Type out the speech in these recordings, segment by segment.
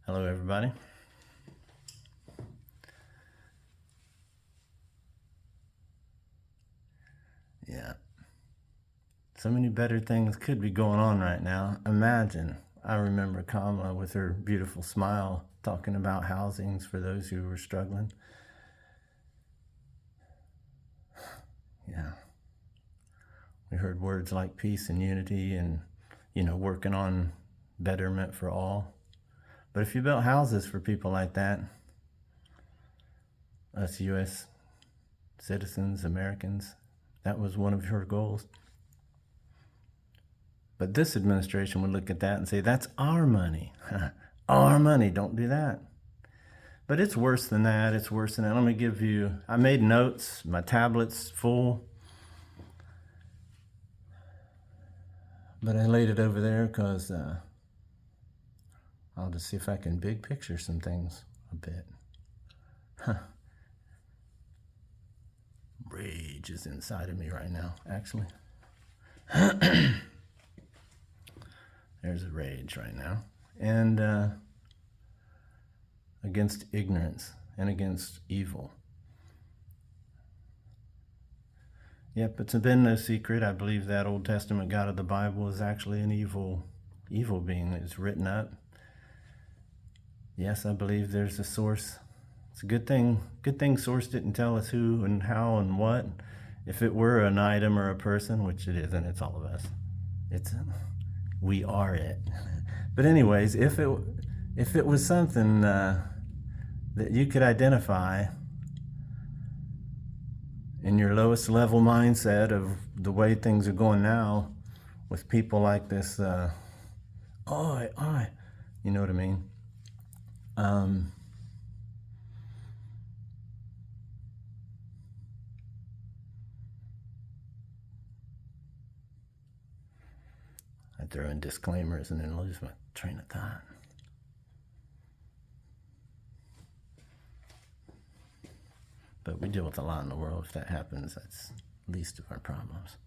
Hello, everybody. Yeah. So many better things could be going on right now. Imagine, I remember Kamala with her beautiful smile talking about housings for those who were struggling. Yeah. We heard words like peace and unity and, working on betterment for all. But if you built houses for people like that, us U.S. citizens, Americans, that was one of her goals. But this administration would look at that and say, that's our money. Our money, don't do that. But it's worse than that. It's worse than that. Let me give you, I made notes, my tablet's full. But I laid it over there because I'll just see if I can big picture some things a bit. Rage is inside of me right now, actually. There's a rage right now. And against ignorance and against evil. Yep, it's been no secret. I believe that Old Testament God of the Bible is actually an evil being. It's written up. Yes, I believe there's a source. It's a good thing. Good thing source didn't tell us who and how and what. If it were an item or a person, which it isn't, it's all of us. We are it. But anyways, if it was something that you could identify in your lowest level mindset of the way things are going now, with people like this, you know what I mean? I throw in disclaimers and then lose my train of thought. But we deal with a lot in the world. If that happens, that's least of our problems.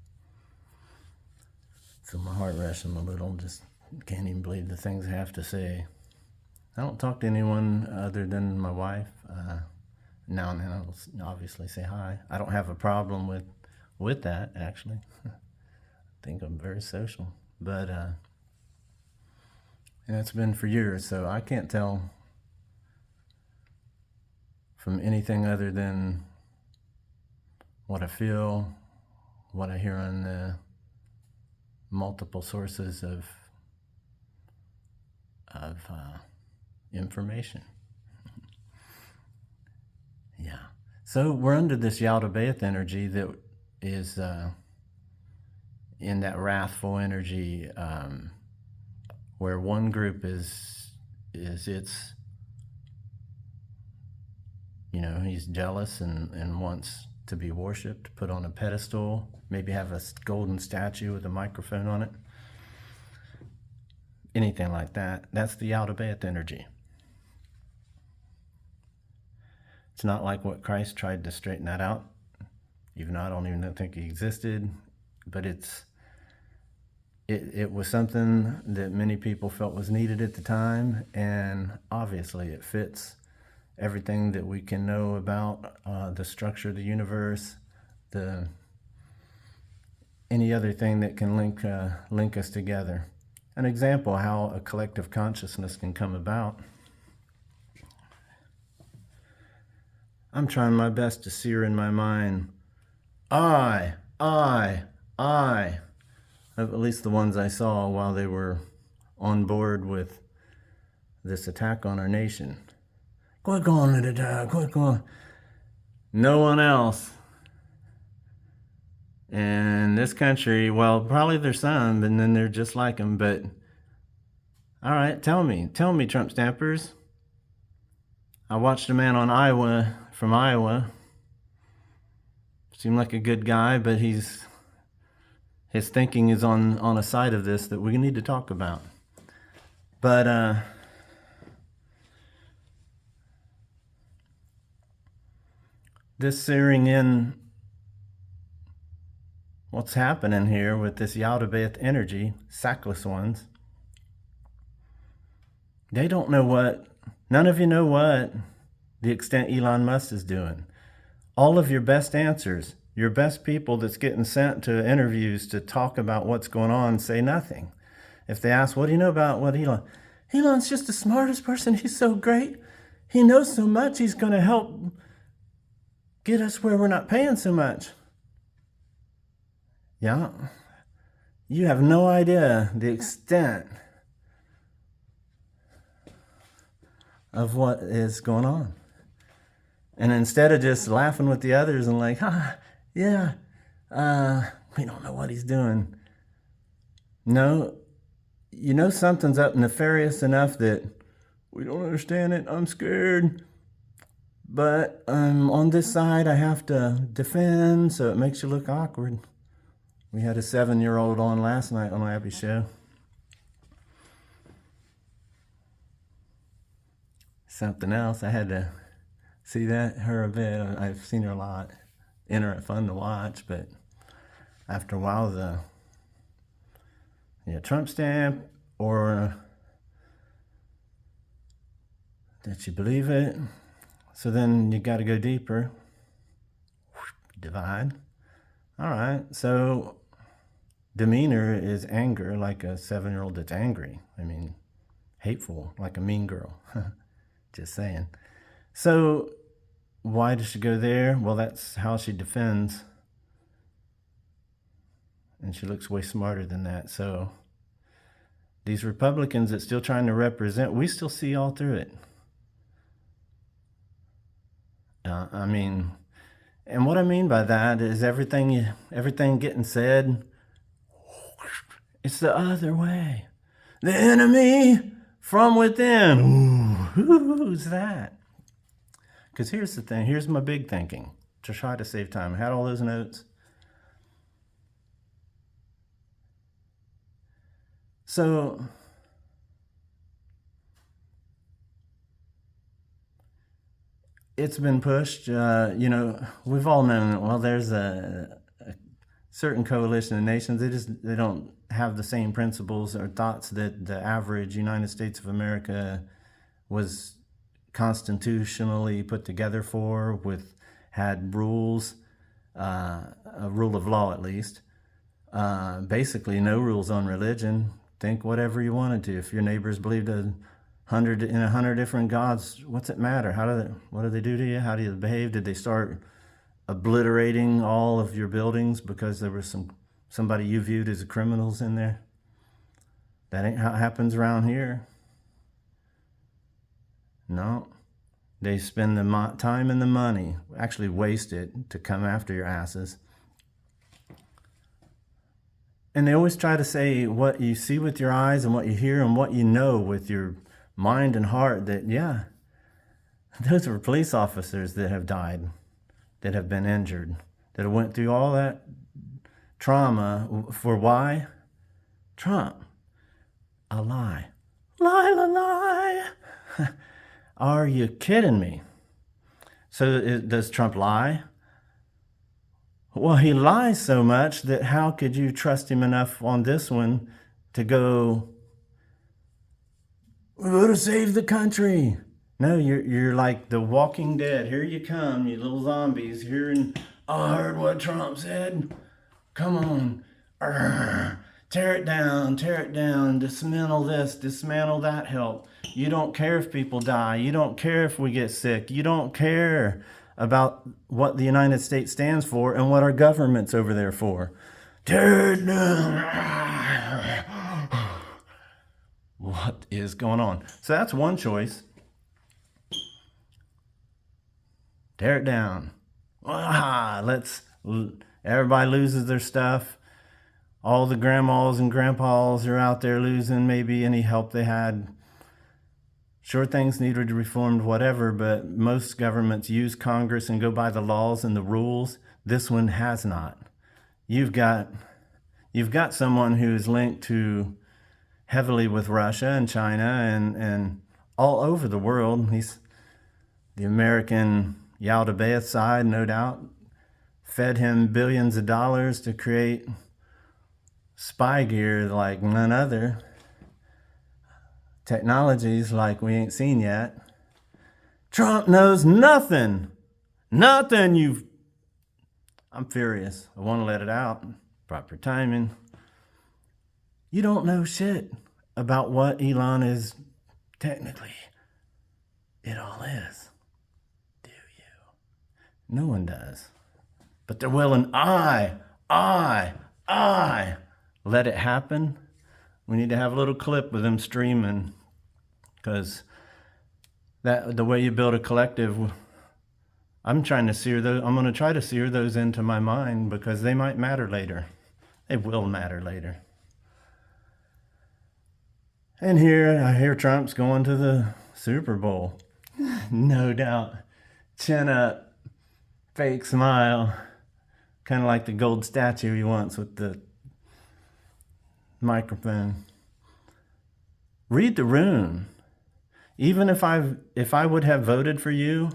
So my heart wrestling a little, just can't even believe the things I have to say. I don't talk to anyone other than my wife. Now and then I'll obviously say hi. I don't have a problem with that, actually. I think I'm very social. But and it's been for years, so I can't tell from anything other than what I feel, what I hear on the multiple sources of information. Yeah. So we're under this Yaldabaoth energy that is in that wrathful energy, where one group is its, he's jealous and wants to be worshipped, put on a pedestal, maybe have a golden statue with a microphone on it. Anything like that. That's the Yaldabaoth energy. It's not like what Christ tried to straighten that out, even though I don't even think he existed, but it was something that many people felt was needed at the time, and obviously it fits everything that we can know about the structure of the universe, any other thing that can link us together. An example of how a collective consciousness can come about. I'm trying my best to sear in my mind, I, at least the ones I saw while they were on board with this attack on our nation. Quick on it, attack, quick on. No one else. And this country, well, probably there's some, and then they're just like them, but all right, tell me, Trump stampers. I watched a man from Iowa. Seemed like a good guy, but his thinking is on a side of this that we need to talk about. But this searing in what's happening here with this Yaldabaoth energy, sackless ones, they don't know what none of you know what the extent Elon Musk is doing. All of your best answers, your best people that's getting sent to interviews to talk about what's going on, say nothing. If they ask, what do you know about what Elon? Elon's just the smartest person. He's so great. He knows so much. He's going to help get us where we're not paying so much. Yeah. You have no idea the extent of what is going on. And instead of just laughing with the others and like, yeah, we don't know what he's doing. No, you know something's up nefarious enough that we don't understand it. I'm scared. But on this side, I have to defend, so it makes you look awkward. We had a 7-year-old on last night on Abby's show. Something else. I had to see her a bit. I've seen her a lot. Fun to watch, but after a while, Trump stamp, or did you believe it? So then you got to go deeper. Divide. All right. So demeanor is anger, like a 7-year-old that's angry. I mean, hateful, like a mean girl. Just saying. So why does she go there? Well, that's how she defends. And she looks way smarter than that. So these Republicans that's still trying to represent, we still see all through it. And what I mean by that is everything getting said, it's the other way. The enemy from within. Ooh, who's that? Because here's the thing. Here's my big thinking to try to save time. I had all those notes. So it's been pushed. We've all known, well, there's a certain coalition of nations. They don't have the same principles or thoughts that the average United States of America was constitutionally put together for, had rules, a rule of law at least. Basically, no rules on religion. Think whatever you wanted to. If your neighbors believed in 100 different gods, what's it matter? What do they do to you? How do you behave? Did they start obliterating all of your buildings because there was somebody you viewed as criminals in there? That ain't how it happens around here. No. They spend the time and the money, actually waste it, to come after your asses. And they always try to say what you see with your eyes and what you hear and what you know with your mind and heart, that, yeah, those are police officers that have died, that have been injured, that have went through all that trauma. For why? Trump. A lie. Lie. Are you kidding me? So does Trump lie? Well, he lies so much that how could you trust him enough on this one to go, we're going to save the country? No, you're like the Walking Dead. Here you come, you little zombies. I heard what Trump said. Come on. Tear it down, dismantle this, dismantle that, help. You don't care if people die. You don't care if we get sick. You don't care about what the United States stands for and what our government's over there for. Tear it down. What is going on? So that's one choice. Tear it down. Everybody loses their stuff. All the grandmas and grandpas are out there losing maybe any help they had. Sure, things needed to be reformed, whatever, but most governments use Congress and go by the laws and the rules. This one has not. You've got someone who's linked to heavily with Russia and China and all over the world. He's the American Yaldabaoth side, no doubt, fed him billions of dollars to create spy gear like none other. technologies like we ain't seen yet. Trump knows nothing. Nothing. I'm furious. I want to let it out. Proper timing. You don't know shit about what Elon is technically. It all is. Do you? No one does. But they're willing. I let it happen. We need to have a little clip with them streaming, because the way you build a collective, I'm going to try to sear those into my mind, because they might matter later. They will matter later. And here, I hear Trump's going to the Super Bowl. No doubt. Chin up, fake smile, kind of like the gold statue he wants with the microphone. Read the room. Even if I would have voted for you,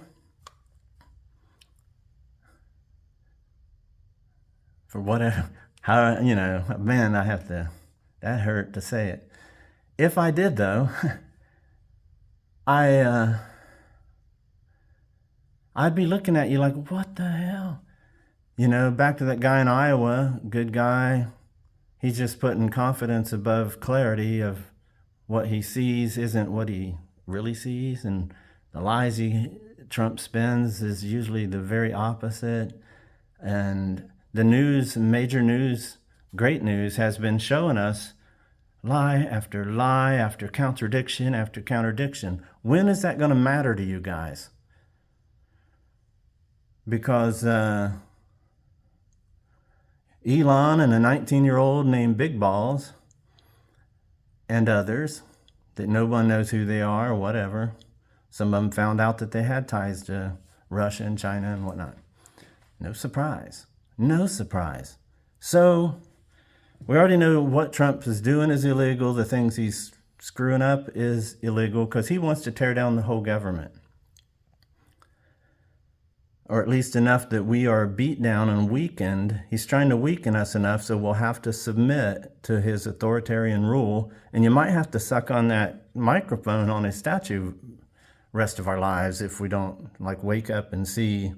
for whatever, man, that hurt to say it. If I did though, I'd be looking at you like, what the hell? Back to that guy in Iowa, good guy. He's just putting confidence above clarity of what he sees isn't what he really sees. And the lies Trump spins is usually the very opposite. And the news, major news, great news, has been showing us lie after contradiction after contradiction. When is that going to matter to you guys? Because Elon and a 19-year-old named Big Balls and others that no one knows who they are or whatever. Some of them found out that they had ties to Russia and China and whatnot. No surprise. No surprise. So we already know what Trump is doing is illegal. The things he's screwing up is illegal, because he wants to tear down the whole government. Or at least enough that we are beat down and weakened. He's trying to weaken us enough so we'll have to submit to his authoritarian rule. And you might have to suck on that microphone on his statue rest of our lives if we don't wake up and see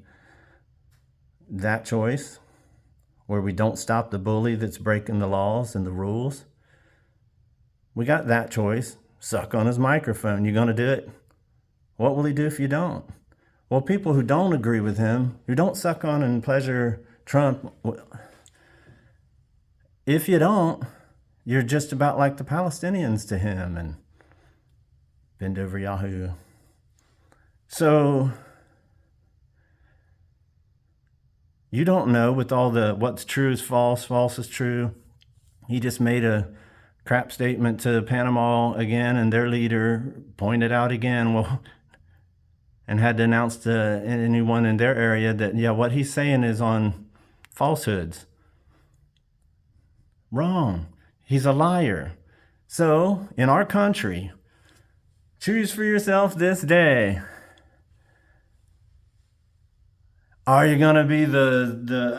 that choice, where we don't stop the bully that's breaking the laws and the rules. We got that choice. Suck on his microphone. You gonna do it? What will he do if you don't? Well, people who don't agree with him, who don't suck on and pleasure Trump, if you don't, you're just about like the Palestinians to him and bend over Yahoo. So you don't know with all the what's true is false, false is true. He just made a crap statement to Panama again, and their leader pointed out again, and had to announce to anyone in their area that, what he's saying is on falsehoods. Wrong. He's a liar. So, in our country, choose for yourself this day. Are you going to be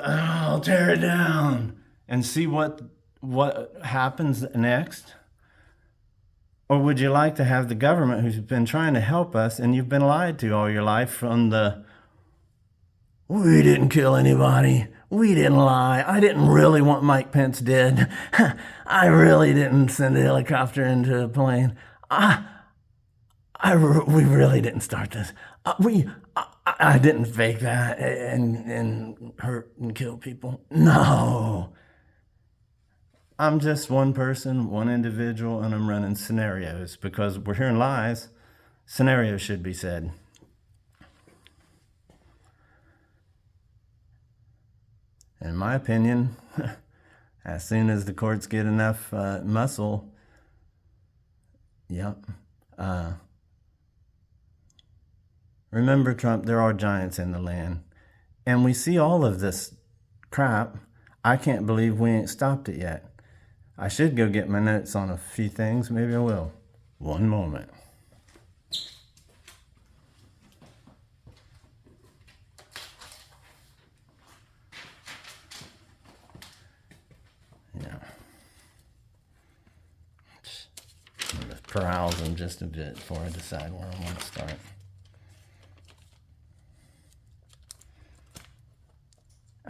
I'll tear it down and see what happens next? Or would you like to have the government who's been trying to help us and you've been lied to all your life from we didn't kill anybody, we didn't lie, I didn't really want Mike Pence dead, I really didn't send a helicopter into a plane, we really didn't start this, I didn't fake that and hurt and kill people. No. I'm just one person, one individual, and I'm running scenarios, because we're hearing lies. Scenarios should be said. In my opinion, as soon as the courts get enough muscle, remember, Trump, there are giants in the land. And we see all of this crap. I can't believe we ain't stopped it yet. I should go get my notes on a few things. Maybe I will. One moment. Yeah. peruse them just a bit before I decide where I want to start.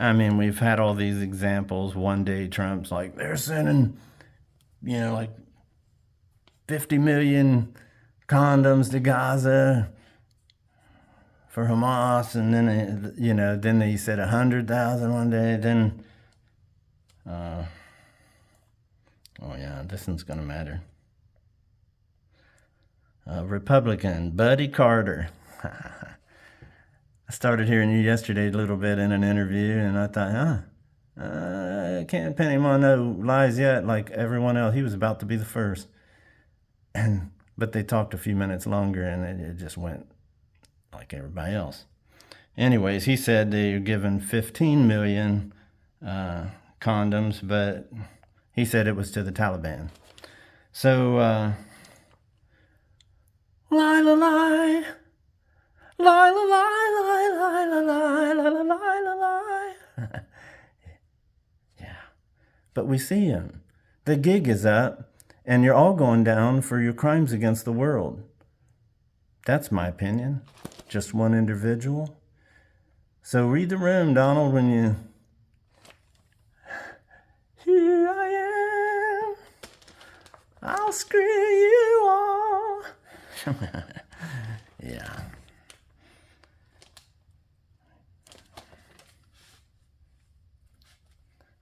I mean, we've had all these examples. One day Trump's like, they're sending, like 50 million condoms to Gaza for Hamas. And then, then they said 100,000 one day. Then, oh yeah, this one's going to matter. Republican Buddy Carter. I started hearing you yesterday a little bit in an interview, and I thought, I can't pin him on no lies yet like everyone else. He was about to be the first. But they talked a few minutes longer, and it just went like everybody else. Anyways, he said they're giving 15 million condoms, but he said it was to the Taliban. So, lie, la, lie. Lie, la, lie, lie, lie, la, lie, la, la, lie, la, lie. Yeah. But we see him. The gig is up, and you're all going down for your crimes against the world. That's my opinion. Just one individual. So read the room, Donald, when you... Here I am. I'll screw you all. Yeah.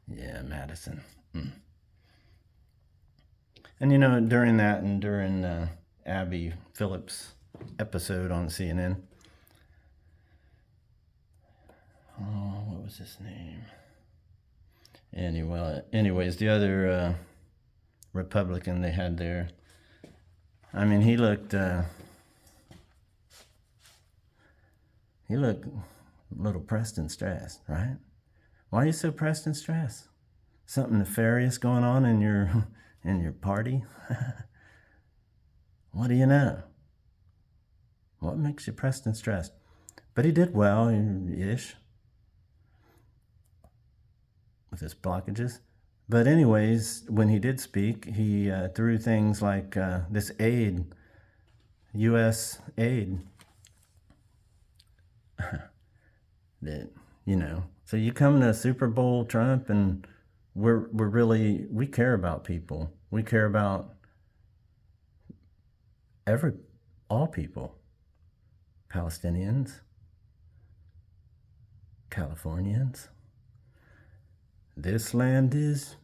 Yeah, Madison. And during that and during Abby Phillips' episode on CNN, what was his name? Anyways, the other Republican they had there, I mean, he looked a little pressed and stressed, right? Why are you so pressed and stressed? Something nefarious going on in your party? What do you know? What makes you pressed and stressed? But he did well-ish with his blockages. But anyways, when he did speak, he threw things like this aid, U.S. aid, that, So you come to Super Bowl Trump, and we care about people. We care about all people. Palestinians, Californians. This land is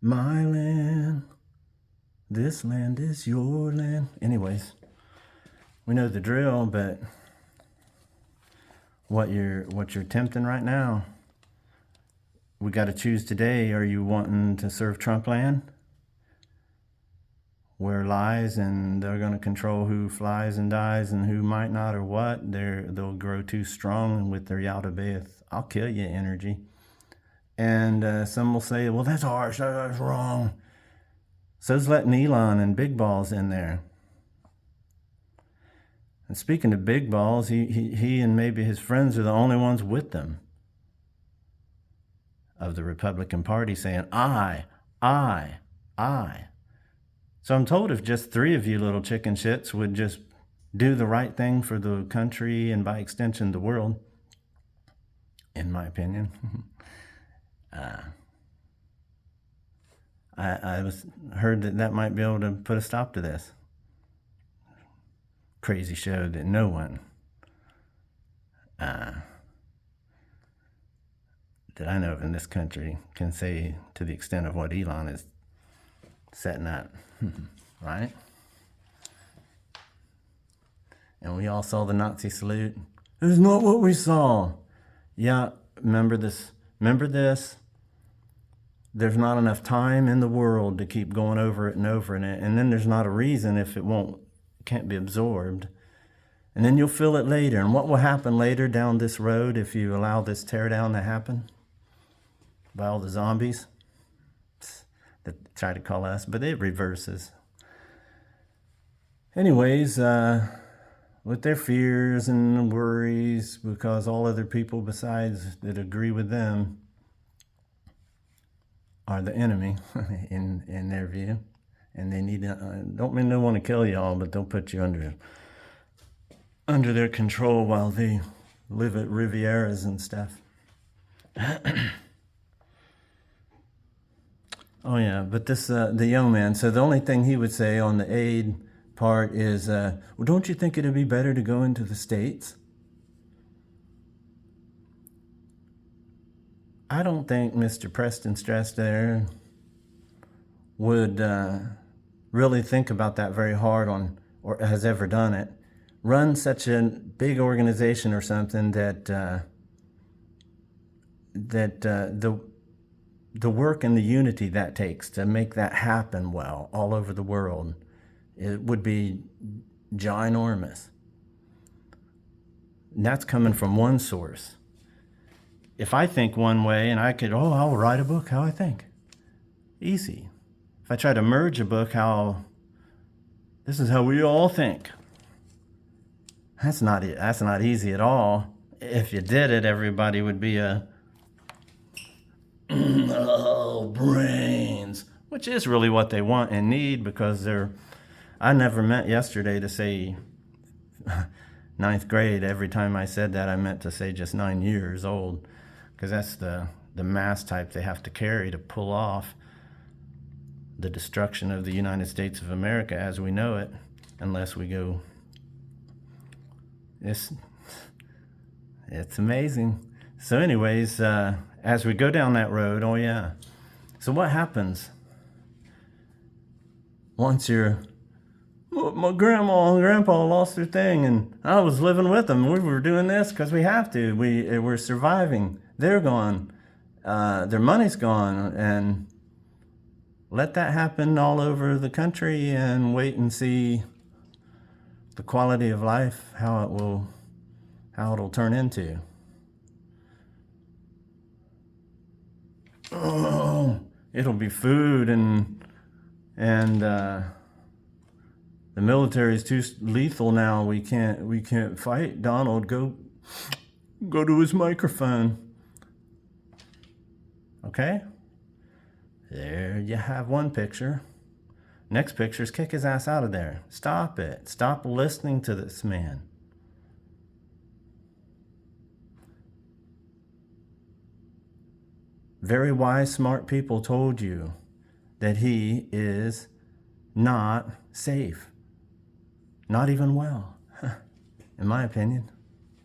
my land. This land is your land. Anyways, we know the drill, but what you're tempting right now, we got to choose today. Are you wanting to serve Trump land, where lies and they're going to control who flies and dies and who might not, or what? They'll grow too strong with their Yaldabaoth, I'll kill you energy. And some will say, well, that's harsh, that's wrong. So's letting Elon and Big Balls in there. And speaking of big balls, he and maybe his friends are the only ones with them of the Republican Party saying, I. So I'm told if just 3 of you little chicken shits would just do the right thing for the country and by extension the world, in my opinion, I heard that might be able to put a stop to this crazy show that no one that I know of in this country can say to the extent of what Elon is setting up, right? And we all saw the Nazi salute. It's not what we saw. Yeah, remember this. There's not enough time in the world to keep going over it and over it. And then there's not a reason if it can't be absorbed. And then you'll feel it later. And what will happen later down this road if you allow this teardown to happen by all the zombies that try to call us? But it reverses. Anyways, with their fears and worries, because all other people besides that agree with them are the enemy in their view. and they need don't mean they want to kill y'all, but they'll put you under their control while they live at Rivieras and stuff. Oh yeah, but this the young man. So the only thing he would say on the aid part is, well, don't you think it'd be better to go into the States? I don't think Mr. Preston Stress there would really think about that very hard on, or has ever done it. Run such a big organization or something that the work and the unity that takes to make that happen well all over the world, it would be ginormous. And that's coming from one source. If I think one way and I could, I'll write a book how I think. Easy. If I try to merge a book, this is how we all think. That's not easy at all. If you did it, everybody would be brains, which is really what they want and need, because I never meant yesterday to say ninth grade. Every time I said that, I meant to say just 9 years old, because that's the mass type they have to carry to pull off the destruction of the United States of America as we know it, unless we go. It's amazing. So anyways, as we go down that road, so what happens once my grandma and grandpa lost their thing and I was living with them? We were doing this because we have to. We're surviving. They're gone. Their money's gone. And let that happen all over the country and wait and see the quality of life, how it'll turn into. Oh, it'll be food and the military is too lethal now. We can't fight. Donald, go to his microphone. Okay? There you have one picture. Next picture is kick his ass out of there. Stop it. Stop listening to this man. Very wise, smart people told you that he is not safe. Not even well. In my opinion.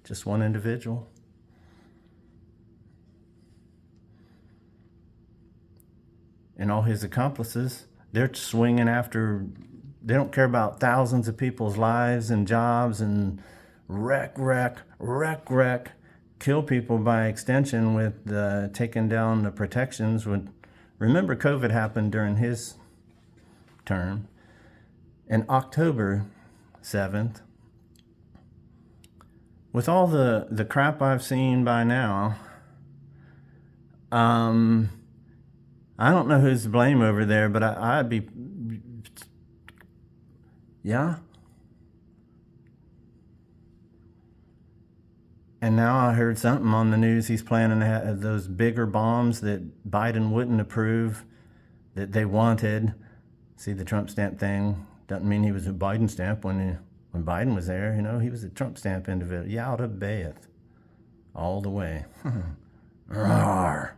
Just one individual. And all his accomplices, they're swinging after, they don't care about thousands of people's lives and jobs and wreck, kill people by extension with taking down the protections. Remember, COVID happened during his term. And October 7th, with all the crap I've seen by now, I don't know who's to blame over there, but I'd be, yeah. And now I heard something on the news. He's planning to have those bigger bombs that Biden wouldn't approve, that they wanted. See, the Trump stamp thing doesn't mean he was a Biden stamp when Biden was there. You know, he was a Trump stamp individual. Yeah, out of Bayeth. All the way. Rawr.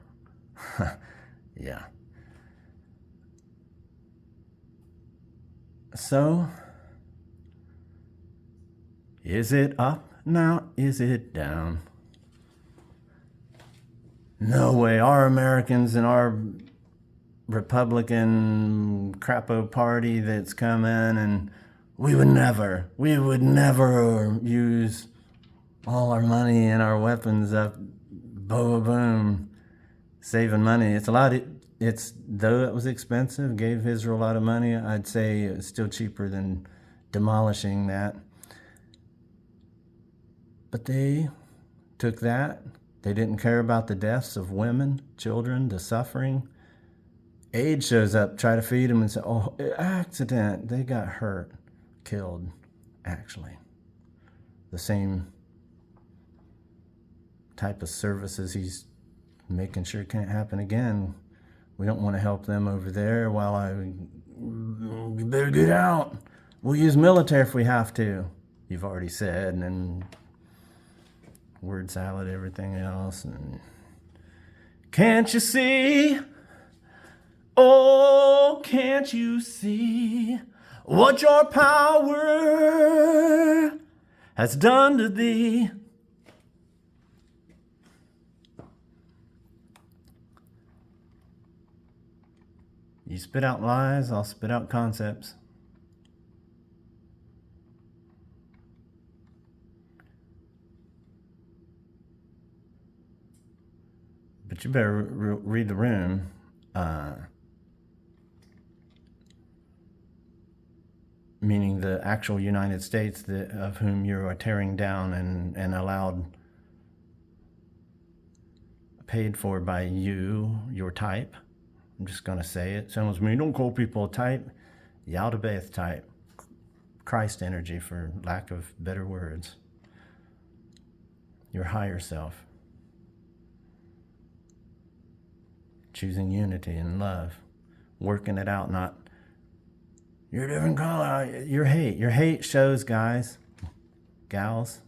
Yeah. So, is it up now? Is it down? No way. Our Americans and our Republican crapo party that's coming, and we would never use all our money and our weapons up, boom, saving money. Though it was expensive, gave Israel a lot of money, I'd say it's still cheaper than demolishing that. But they took that. They didn't care about the deaths of women, children, the suffering. Aid shows up, try to feed them and say, oh, accident. They got hurt, killed, actually. The same type of services he's making sure it can't happen again. We don't want to help them over there while I better get out. We'll use military if we have to. You've already said, and then word salad, everything else. And can't you see? Oh, can't you see what your power has done to thee? You spit out lies, I'll spit out concepts. But you better read the room. Meaning the actual United States of whom you are tearing down and allowed, paid for by you, your type. I'm just going to say it. Someone's me, don't call people a type. Yaldabaoth type. Christ energy, for lack of better words. Your higher self. Choosing unity and love. Working it out, not you're a different color. Your hate. Your hate shows, guys, gals.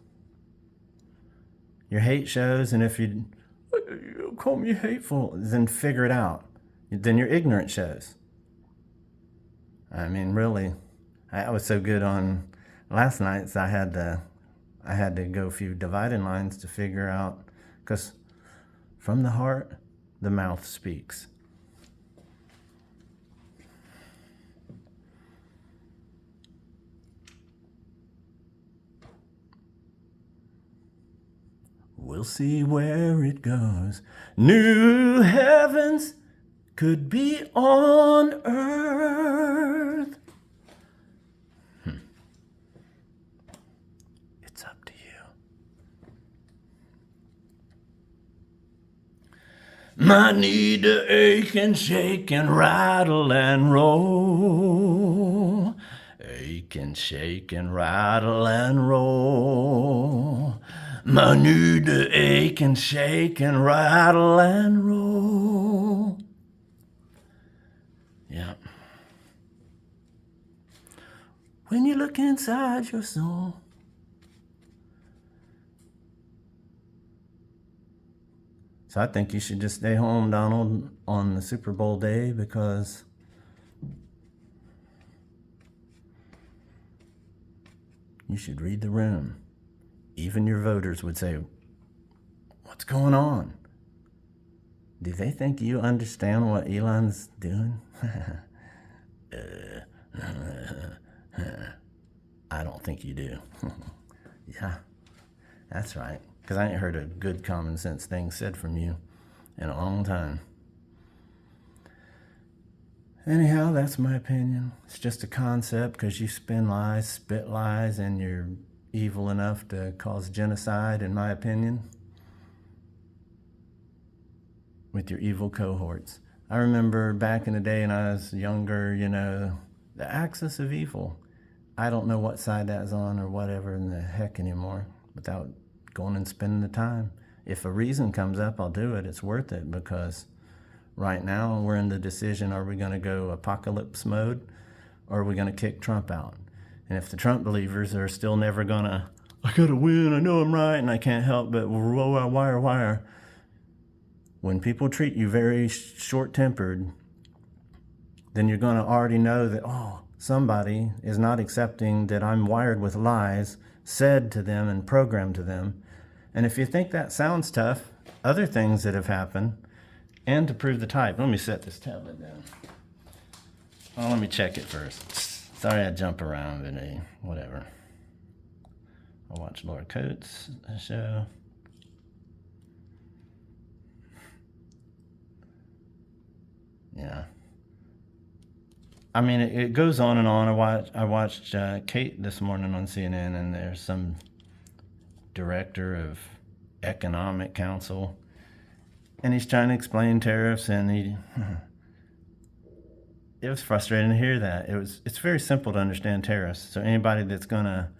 Your hate shows, and if you call me hateful, then figure it out. Then your ignorance shows. I mean, really, I was so good on last night's. I had to go a few dividing lines to figure out, because from the heart, the mouth speaks. We'll see where it goes. New heavens could be on earth. It's up to you. Might need to ache and shake and rattle and roll. Ache and shake and rattle and roll. Might need to ache and shake and rattle and roll. Yeah. When you look inside your soul, so I think you should just stay home, Donald, on the Super Bowl day, because you should read the room. Even your voters would say, what's going on? Do they think you understand what Elon's doing? I don't think you do. Yeah, that's right. Because I ain't heard a good common sense thing said from you in a long time. Anyhow, that's my opinion. It's just a concept, because you spin lies, spit lies, and you're evil enough to cause genocide, in my opinion, with your evil cohorts. I remember back in the day when I was younger, the axis of evil. I don't know what side that's on or whatever in the heck anymore, without going and spending the time. If a reason comes up, I'll do it. It's worth it, because right now we're in the decision, are we going to go apocalypse mode, or are we going to kick Trump out? And if the Trump believers are still never going to, I got to win, I know I'm right, and I can't help but wire. When people treat you very short-tempered, then you're going to already know that, somebody is not accepting that I'm wired with lies said to them and programmed to them. And if you think that sounds tough, other things that have happened, and to prove the type, let me set this tablet down. Oh, let me check it first. Sorry I jump around, but whatever. I'll watch Laura Coates' show. Yeah. I mean, it goes on and on. I watched Kate this morning on CNN, and there's some director of economic council, and he's trying to explain tariffs, and it was frustrating to hear that. It's very simple to understand tariffs. So anybody that's gonna,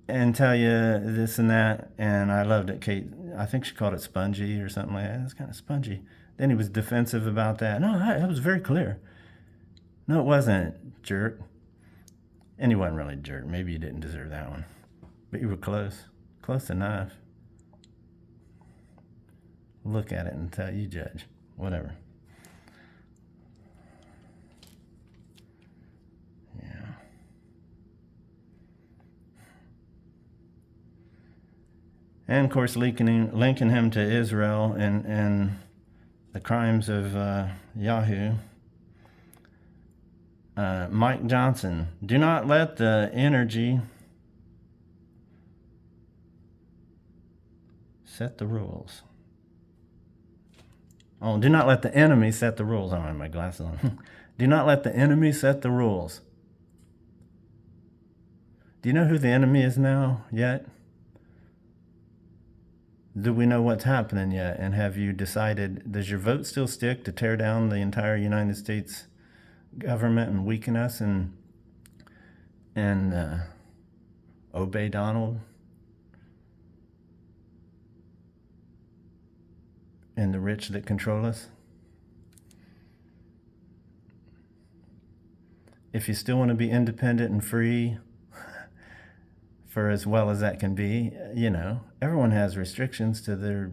and tell you this and that, and I loved it. Kate, I think she called it spongy or something like that. It's kind of spongy. Then he was defensive about that. No, that was very clear. No, it wasn't, jerk. And you wasn't really a jerk. Maybe you didn't deserve that one. But you were close. Close enough. Look at it and tell you judge. Whatever. Yeah. And of course, linking him to Israel and the crimes of Yahoo. Mike Johnson, do not let the energy set the rules. Oh, do not let the enemy set the rules. I don't have my glasses on. Do not let the enemy set the rules. Do you know who the enemy is now yet? Do we know what's happening yet? And have you decided, does your vote still stick to tear down the entire United States government and weaken us and obey Donald and the rich that control us? If you still want to be independent and free, for as well as that can be, you know, everyone has restrictions to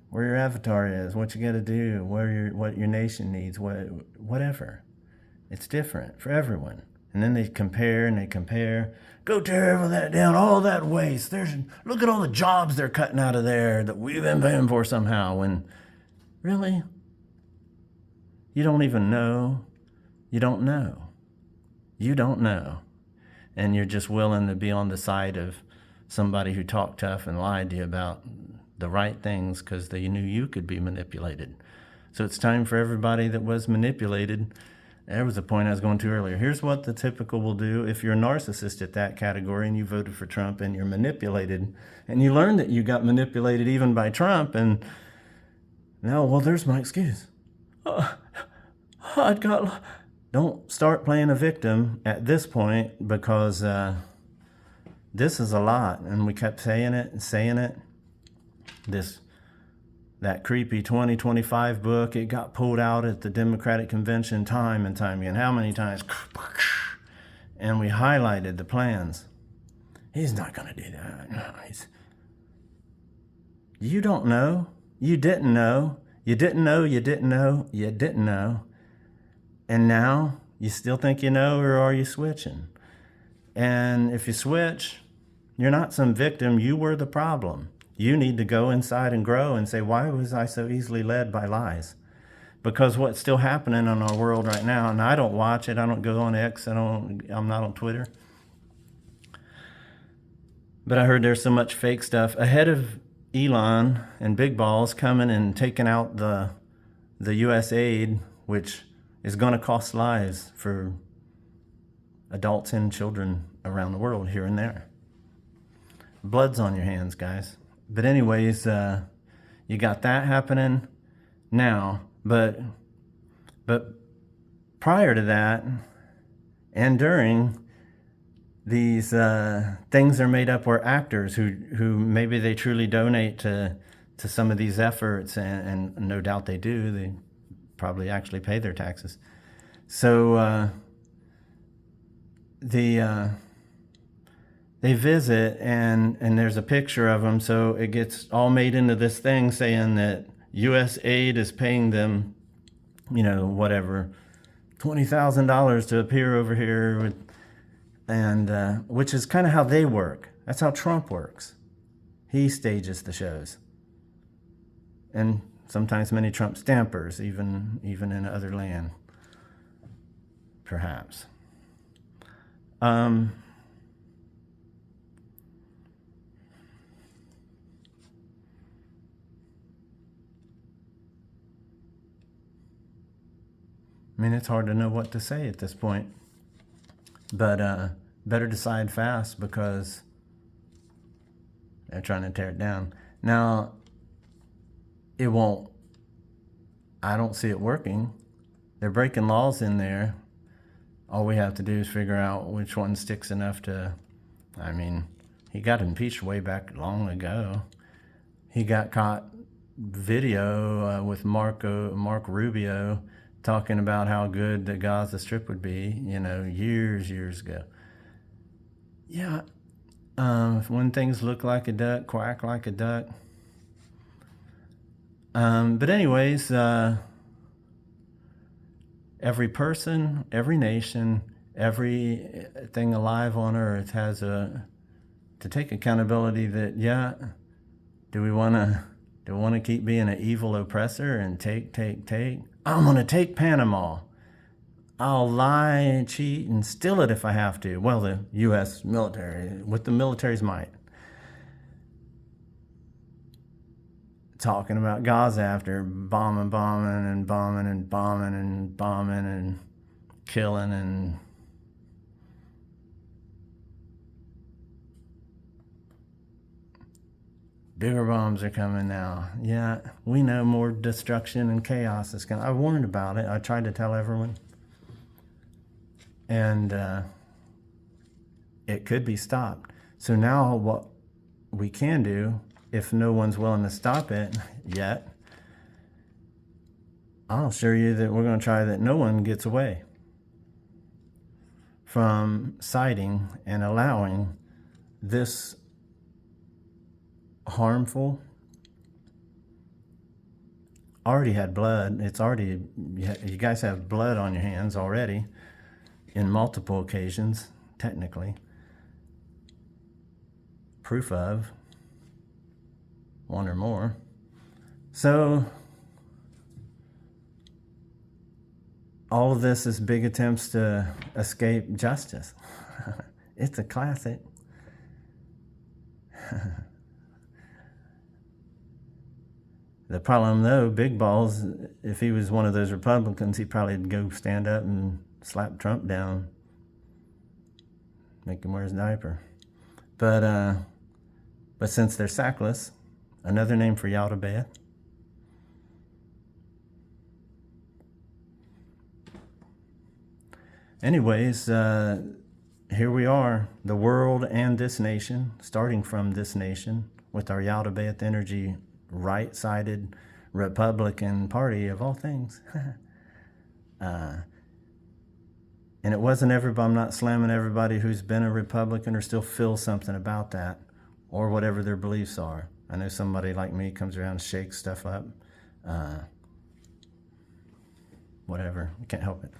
where your avatar is, what you got to do, what your nation needs, whatever. It's different for everyone. And then they compare and they compare. Go tear all that down, all that waste. Look at all the jobs they're cutting out of there that we've been paying for somehow. When really, you don't even know. You don't know. You don't know. And you're just willing to be on the side of somebody who talked tough and lied to you about the right things because they knew you could be manipulated. So it's time for everybody that was manipulated. There was a point I was going to earlier. Here's what the typical will do if you're a narcissist at that category and you voted for Trump and you're manipulated and you learn that you got manipulated even by Trump and now, well, there's my excuse. Don't start playing a victim at this point because this is a lot. And we kept saying it and saying it. That creepy 2025 book, it got pulled out at the Democratic convention time and time again. How many times? And we highlighted the plans. He's not going to do that. No, you don't know. You didn't know. You didn't know. You didn't know. You didn't know. And now you still think you know, or are you switching? And if you switch, you're not some victim. You were the problem. You need to go inside and grow and say, why was I so easily led by lies? Because what's still happening in our world right now, and I don't watch it, I don't go on X, I'm not on Twitter. But I heard there's so much fake stuff. Ahead of Elon and Big Balls coming and taking out the U.S. aid, which is going to cost lives for adults and children around the world here and there. Blood's on your hands, guys. But anyways, you got that happening now. But prior to that and during, these things are made up where actors who maybe they truly donate to some of these efforts, and no doubt they do. They probably actually pay their taxes. So they visit and there's a picture of them. So it gets all made into this thing saying that U.S. aid is paying them, whatever, $20,000 to appear over here, and which is kind of how they work. That's how Trump works. He stages the shows. And sometimes many Trump stampers, even in other land, perhaps. It's hard to know what to say at this point. But better decide fast because they're trying to tear it down. Now, it won't. I don't see it working. They're breaking laws in there. All we have to do is figure out which one sticks enough to, he got impeached way back long ago. He got caught video with Mark Rubio talking about how good the Gaza Strip would be, years ago. Yeah, when things look like a duck, quack like a duck. But anyways, every person, every nation, everything alive on earth has to take accountability that, do we want to keep being an evil oppressor and take? I'm going to take Panama. I'll lie, cheat, and steal it if I have to. Well, the U.S. military, with the military's might. Talking about Gaza after bombing and killing and bigger bombs are coming now. Yeah, we know more destruction and chaos is coming. I warned about it. I tried to tell everyone. And it could be stopped. So now what we can do, if no one's willing to stop it yet, I'll assure you that we're going to try that no one gets away from citing and allowing this harmful, already had blood. It's already, you guys have blood on your hands already in multiple occasions, technically. Proof of one or more. So all of this is big attempts to escape justice. It's a classic. The problem though, Big Balls, if he was one of those Republicans, he'd probably go stand up and slap Trump down, make him wear his diaper. But since they're sackless, another name for Yaldabaoth. Anyways, here we are, the world and this nation, starting from this nation with our Yaldabaoth Energy right-sided Republican Party of all things. And it wasn't everybody, I'm not slamming everybody who's been a Republican or still feels something about that or whatever their beliefs are. I know somebody like me comes around and shakes stuff up. Whatever, you can't help it.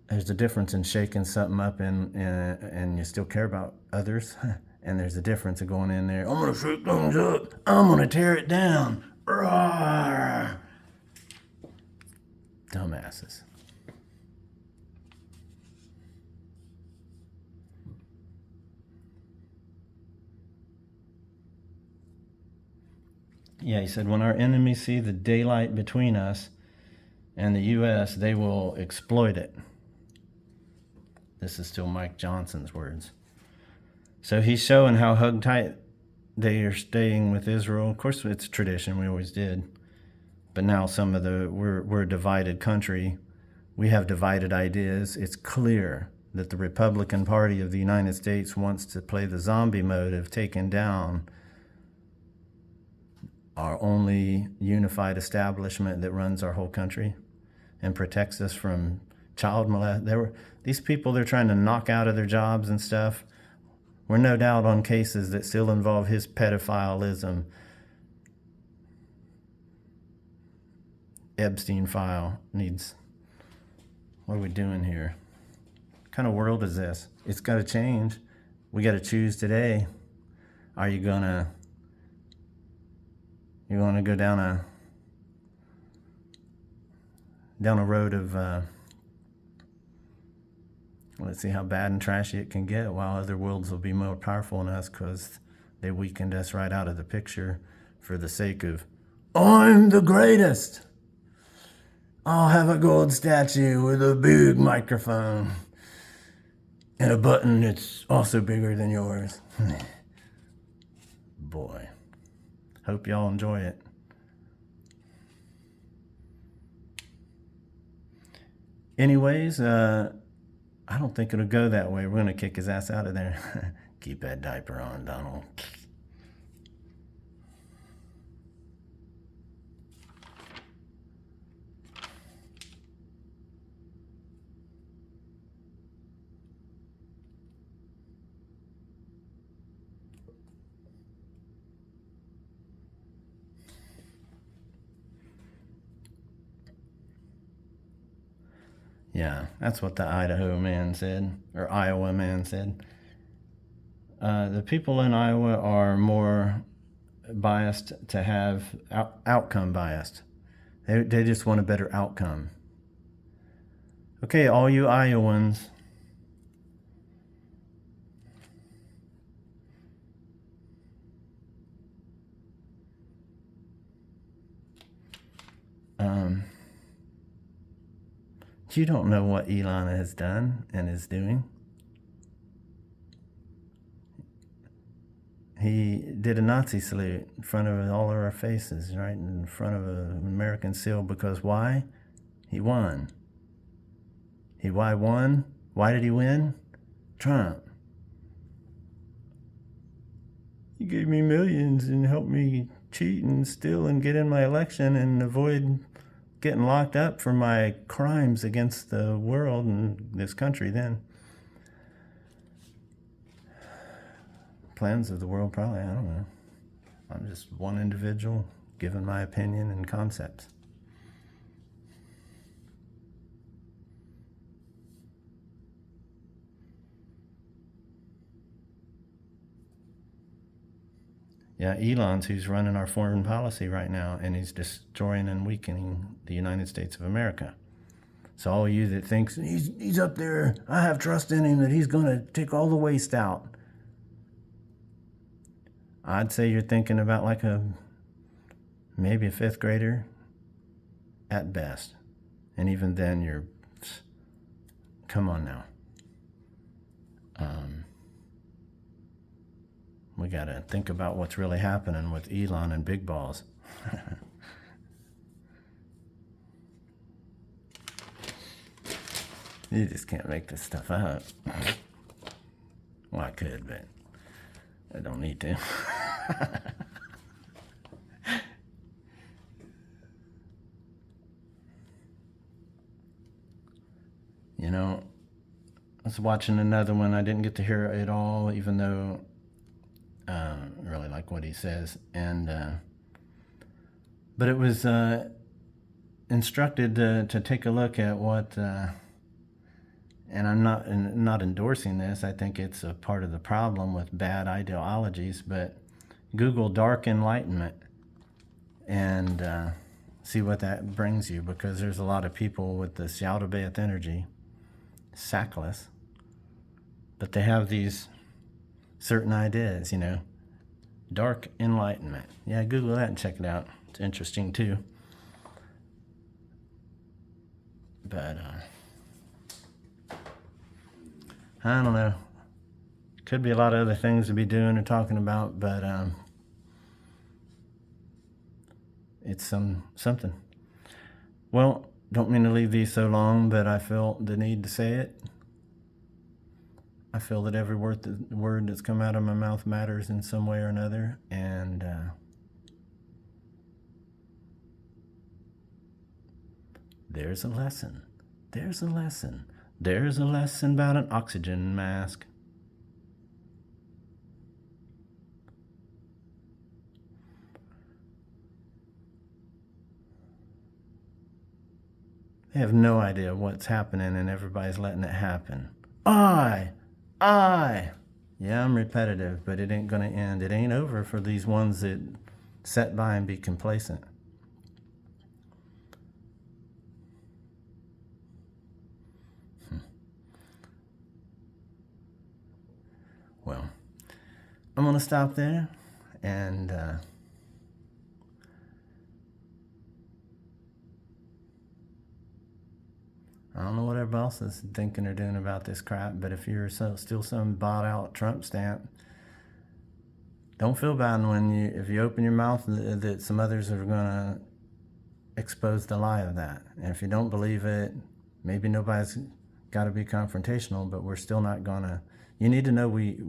There's a difference in shaking something up and you still care about others. And there's a difference of going in there, I'm going to shake things up. I'm going to tear it down. Rawr. Dumbasses. Yeah, he said, when our enemies see the daylight between us and the U.S., they will exploit it. This is still Mike Johnson's words. So he's showing how hug tight they are staying with Israel. Of course, it's tradition. We always did. But now we're a divided country. We have divided ideas. It's clear that the Republican Party of the United States wants to play the zombie mode of taking down our only unified establishment that runs our whole country and protects us from child molestation. These people they're trying to knock out of their jobs and stuff. We're no doubt on cases that still involve his pedophilism. Epstein file needs, what are we doing here? What kind of world is this? It's got to change. We got to choose today. Are you gonna go down a road of let's see how bad and trashy it can get, while other worlds will be more powerful than us because they weakened us right out of the picture for the sake of, I'm the greatest. I'll have a gold statue with a big microphone and a button that's also bigger than yours. Boy, hope y'all enjoy it. Anyways, I don't think it'll go that way. We're going to kick his ass out of there. Keep that diaper on, Donald. Yeah, that's what the Idaho man said, or Iowa man said. The people in Iowa are more biased to have outcome biased. They just want a better outcome. Okay, all you Iowans, you don't know what Elon has done and is doing. He did a Nazi salute in front of all of our faces, right in front of an American seal, because why? He won. Why won? Why did he win? Trump. He gave me millions and helped me cheat and steal and get in my election and avoid getting locked up for my crimes against the world and this country then. Plans of the world, probably, I don't know. I'm just one individual giving my opinion and concepts. Yeah, Elon's who's running our foreign policy right now, and he's destroying and weakening the United States of America. So all you that thinks he's up there, I have trust in him that he's going to take all the waste out. I'd say you're thinking about like maybe a fifth grader at best. And even then you're, come on now. We got to think about what's really happening with Elon and big balls. You just can't make this stuff up. Well, I could, but I don't need to. You know, I was watching another one. I didn't get to hear it all, even though I really like what he says. And but it was instructed to take a look at what, and I'm not endorsing this. I think it's a part of the problem with bad ideologies. But Google dark enlightenment and see what that brings you, because there's a lot of people with this Yaldabaoth energy, sackless, but they have these certain ideas, you know. Dark enlightenment. Yeah, Google that and check it out. It's interesting too. But I don't know. Could be a lot of other things to be doing or talking about, but it's something. Well, don't mean to leave these so long, but I felt the need to say it. I feel that every word that's come out of my mouth matters in some way or another, and there's a lesson. There's a lesson. There's a lesson about an oxygen mask. They have no idea what's happening, and everybody's letting it happen. Yeah, I'm repetitive, but it ain't gonna end. It ain't over for these ones that sit by and be complacent. Well, I'm gonna stop there, and I don't know what everybody else is thinking or doing about this crap, but if you're still some bought out Trump stamp, don't feel bad when if you open your mouth that some others are gonna expose the lie of that. And if you don't believe it, maybe nobody's got to be confrontational, but we're still not gonna. You need to know we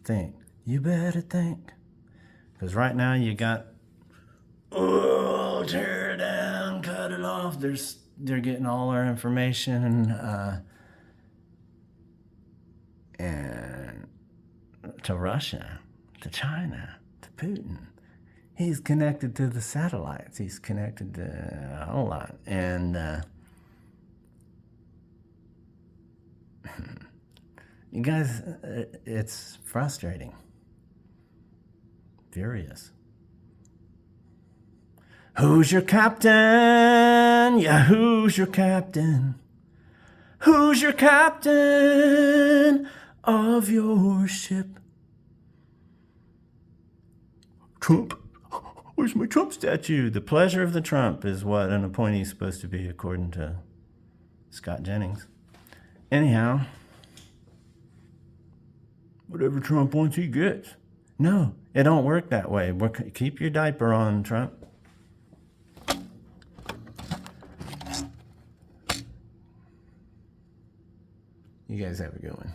think. You better think, because right now you got tear it down, cut it off. They're getting all our information and to Russia, to China, to Putin. He's connected to the satellites. He's connected to a whole lot. And You guys, it's frustrating. Furious. Who's your captain? Yeah, who's your captain? Who's your captain of your ship? Trump. Where's my Trump statue? The pleasure of the Trump is what an appointee is supposed to be, according to Scott Jennings. Anyhow, whatever Trump wants, he gets. No, it don't work that way. Keep your diaper on, Trump. You guys have a good one.